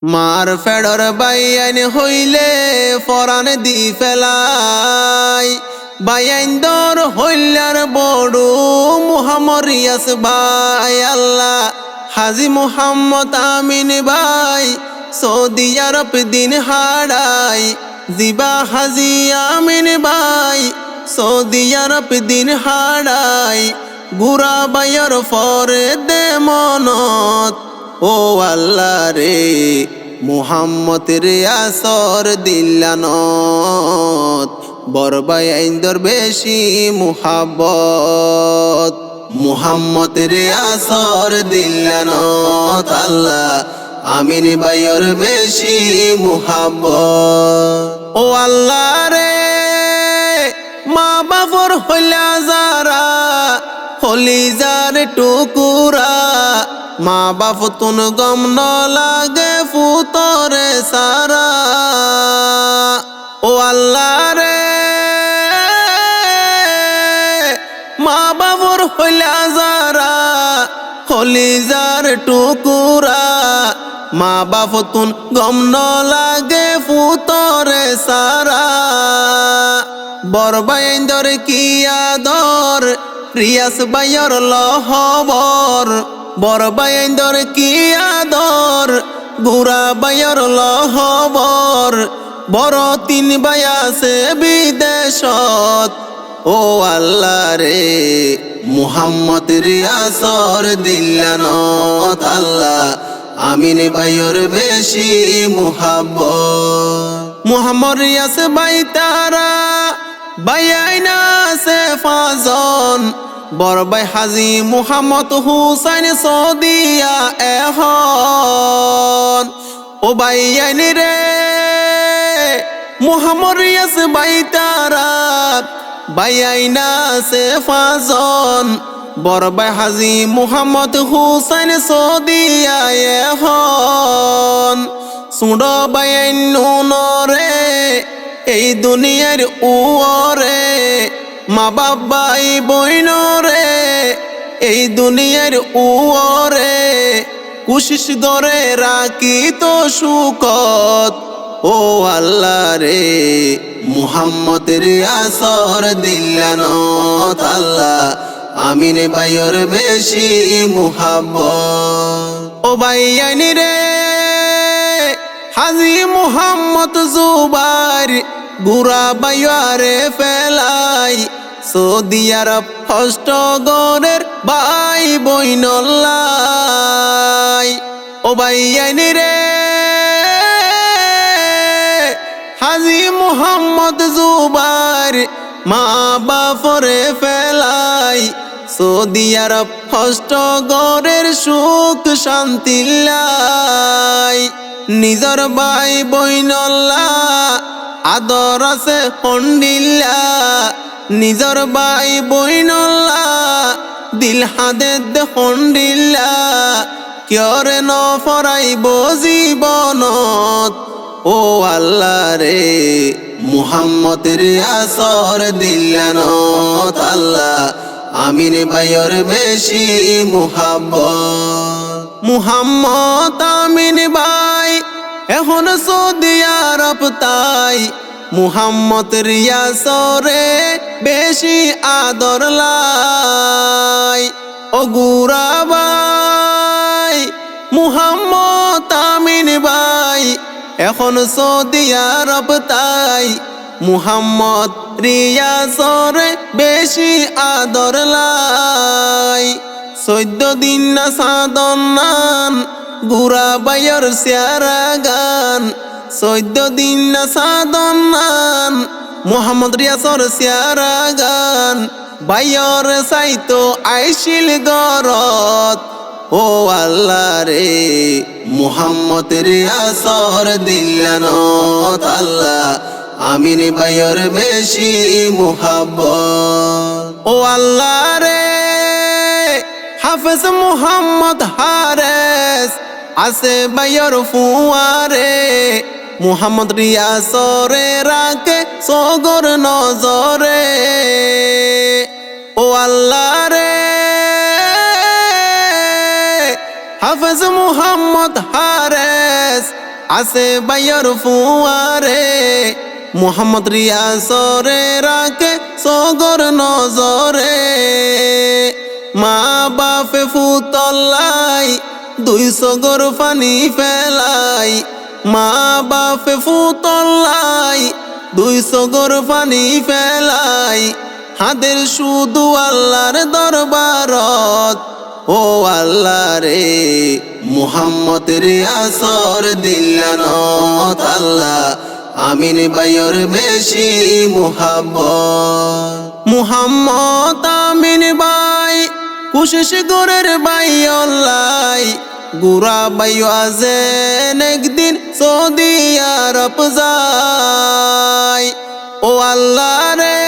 মার ফেডর বাইয়াইন হইলে ফরান দি ফেলাই বাইয়াইন দর হইলার বড়ু মুহাম্মদ রিয়াস ভাই আল্লাহ হাজি মুহাম্মদ আমিন ভাই সৌদি আরব দিন হারাই জিবা হাজি আমিন ভাই সৌদি আরব দিন হারাই গুরা বাইয়র ফরে দে মনত ও আল্লাহ রে মুহাম্মদ রিয়াসর দিল্লানত বরবাই আইন্দর বেশি মুহাব্বত মুহাম্মদ রিয়াসর দিল্লানত আল্লাহ আমিন ভাইয়র বেশি মুহাব্বত ও আল্লাহ রে মা বাবর হইলা যারা হলিজার টুকুরা মা বাপ তুন গম ন লাগে ফুতরে সারা ও আল্লাহ রে মা বাবর হইলা যারা হলিজার টুকুরা মা বাপ তুন গম ন লাগে ফুতরে সারা বরবাইন্দর কি আদর রিয়াস বাইয়র লহবর বরবাইন্দর কি আদর গুরা বাইয়র লহবর বড় তিন বায়াসে বিদেশত ও আল্লাহ রে মুহাম্মদ রিয়াসর দিল্লানত আল্লাহ আমিন ভাইয়র বেশি মুহাব্বত মুহাম্মদ রিয়াস ভাই তারা বাইয়াইনা সে ফাজন বরবাই হাজি মুহাম্মদ হুসাইন সৌদিয়া এখন ও বাইয়াইন রে মুহাম্মদ রিয়াস ভাই তারা বাইয়াইনা সে ফাজন বরবাই হাজি মুহাম্মদ হুসাইন সৌদিয়া এখন সুড় বাইয়াইন নুনরে এই দুনিয়ার উরে মা বাবাই বইন রে এই দুনিয়ার উরে কুশিস দরে রাখি তো সুকত ও আল্লাহ রে মুহাম্মদ রিয়াসর দিল্লানত আল্লাহ আমিন ভাইয়র বেশি মুহাব্বত ও ভাইয়াইন রে হাজি মুহাম্মদ জুবাইর গুরা বাইয়ারে ফেলাই সৌদি আরব হস্ত গরের ভাই বইনল্লাই ও ভাইয়াইন রে হাজি মুহাম্মদ জুবাইর মা বাপরে ফেলাই সৌদি আরব হস্ত গরের সুখ শান্তি লাই নিজর ভাই বইনল্লা আদর আছে হন্ডিল্লা নিজর ভাই বইনল্লা দিল হাদে দে হন্ডিল্লা কিয়রে ন ফরাইব জীবনত ও আল্লাহ রে মুহাম্মদ রিয়াসর দিল্লানত আল্লাহ আমিন ভাইয়র বেশি মুহাব্বত মুহাম্মদ আমিন ভাই এখন সৌদি আরব তাই মুহাম্মদ রিয়াসরে বেশি আদর লাই ও গুরা ভাই মুহাম্মদ আমিন ভাই এখন সৌদি আরব তাই মুহাম্মদ রিয়াসরে বেশি আদর লাই 14 দিন না সাদন নান গুরা বাইয়র সিয়ারা গান 14 দিন না সাদন নান মুহাম্মদ রিয়াসর সিয়ারা গান বাইয়র সাইতো আইশিল গরত ও আল্লাহ রে মুহাম্মদ রিয়াসর দিল্লানত আল্লাহ আমিন ভাইয়র বেশি মুহাব্বত ও আল্লাহ রে হাফেজ মুহাম্মদ হারেস আছে বাইয়র ফুয়ারে মুহাম্মদ রিয়াসরে রাখে সগর নজরে ও আল্লাহ রে হাফেজ মুহাম্মদ হারেস আছে বাইয়র ফুয়ারে মুহাম্মদ রিয়াসরে রাখে সগর নজরে মা বাপে ফুতল্লাই 200 গর পানি ফেলাই মা বাপে ফুতল্লাই 200 গর পানি ফেলাই হাদের শুধু আল্লাহর দরবারত ও আল্লাহ রে মুহাম্মদ রিয়াসর দিল্লানত আল্লাহ আমিন বাইয়র বেশি মুহাব্বত মুহাম্মদ আমিন বাই কোশিশ গরের বাইয়ল্লাই গুরা বাইয় আজেন একদিন সৌদি আরব যায় ও আল্লাহ রে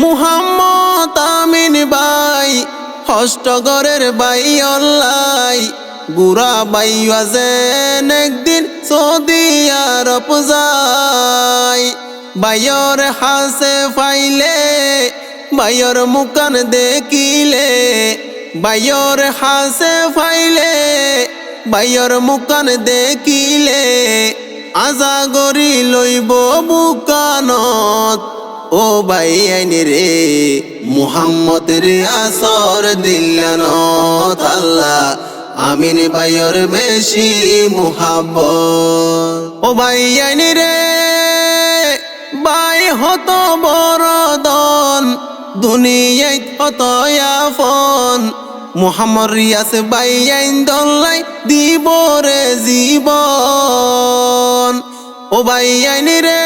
মুহাম্মদ আমিন বাই হষ্টগরের বাইয়ল্লাই গুরা বাইয় আজেন একদিন সৌদি আরব যায় বাইয়র হাসে ফাইলে বাইয়র মুকান দেখিলে বাইয়র হাসে ফাইলে বাইয়র মুকান দেখিলে আজা গরি লইব বুকানত ও বাইয়াইন রে মুহাম্মদ রিয়াসর দিল্লানত আল্লাহ আমিন বাইয়র বেশি মুহাব্বত ও বাইয়াইন রে বাই হত বরদন দুনিয়ায় হত আফন মুহাম্মদ রিয়াস বাইয়াইন দল্লাই দিব রে জীবন ও বাইয়াইন রে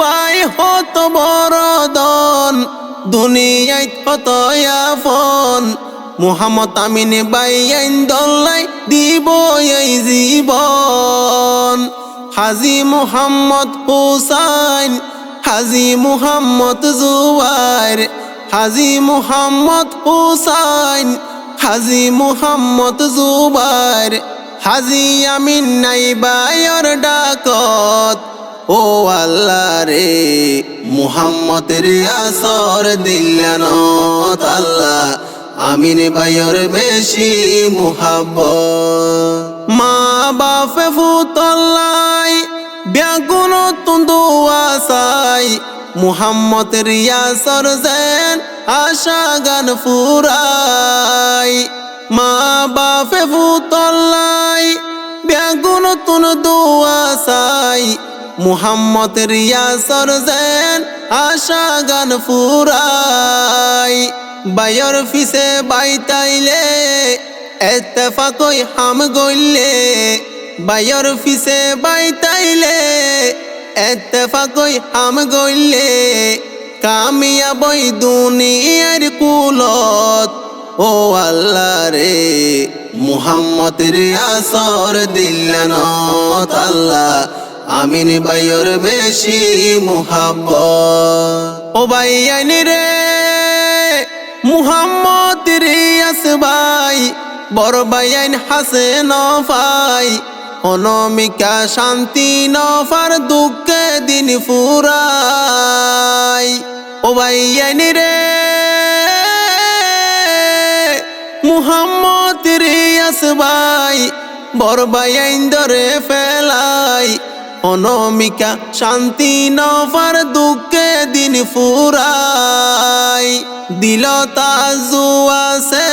বাই হত বরদন দুনিয়ায় হত আফন মুহাম্মদ আমিন বাইয়াইন দল্লাই দিব এই জীবন হাজি মুহাম্মদ হুসাইন হাজি মুহাম্মদ জুবাইর হাজি মুহাম্মদ হুসাইন হাজি মুহাম্মদ জুবাইর হাজি আমিন নাই বাইয়র ডাকত ও আল্লাহ রে মুহাম্মদ রিয়াসর দিল্লানত আল্লাহ আমিন বাইয়র বেশি মুহাব্বত মা বাপে ফুতল্লাই ব্যাগুন তুন্দুয়া সাই মুহাম্মদ রিয়াসর যেন আশা গান ফুরাই মা বাপে ফুতল্লাই ব্যাগুন তুন্দুয়া সাই মুহাম্মদ রিয়াসর যেন আশা গান ফুরাই বাইয়র ফিসে বাইতাইলে এত্তেফাকই হাম গইলে বাইয়র ফিসে বাইতাইলে এত্তেফাকই হাম গইলে কামিয়াবই দুনিয়ার কুলত ও আল্লাহ রে মুহাম্মদ রিয়াসর দিল্লানত আল্লাহ আমিন বাইয়র বেশি মুহাব্বত ও বাইয়াইন রে মুহাম্মদ রিয়াস বাই বড় বাইয়াইন হাসে নফাই অনমিকা শান্তি নফার দুঃখে দিন ফুরাই ও বাইয়াইন রে মুহাম্মদ রিয়াস বাই বড় বাইয়াইন ধরে ফেলাই অনমিকা শান্তি নফার দুঃখে দিন ফুরাই দিল তাজু আছে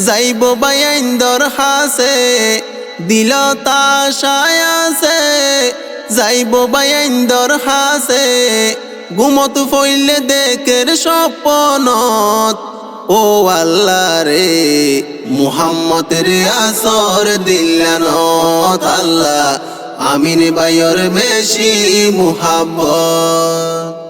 যাইব বাইয়াইন দর হাসে দিল তাশায় আছে যাইব বাইয়াইন দর হাসে ঘুমত ফইলে দেখের স্বপ্নত ও আল্লাহ রে মুহাম্মদ রিয়াসর দিল্লানত আল্লাহ আমিন বাইয়র বেশি মুহাব্বত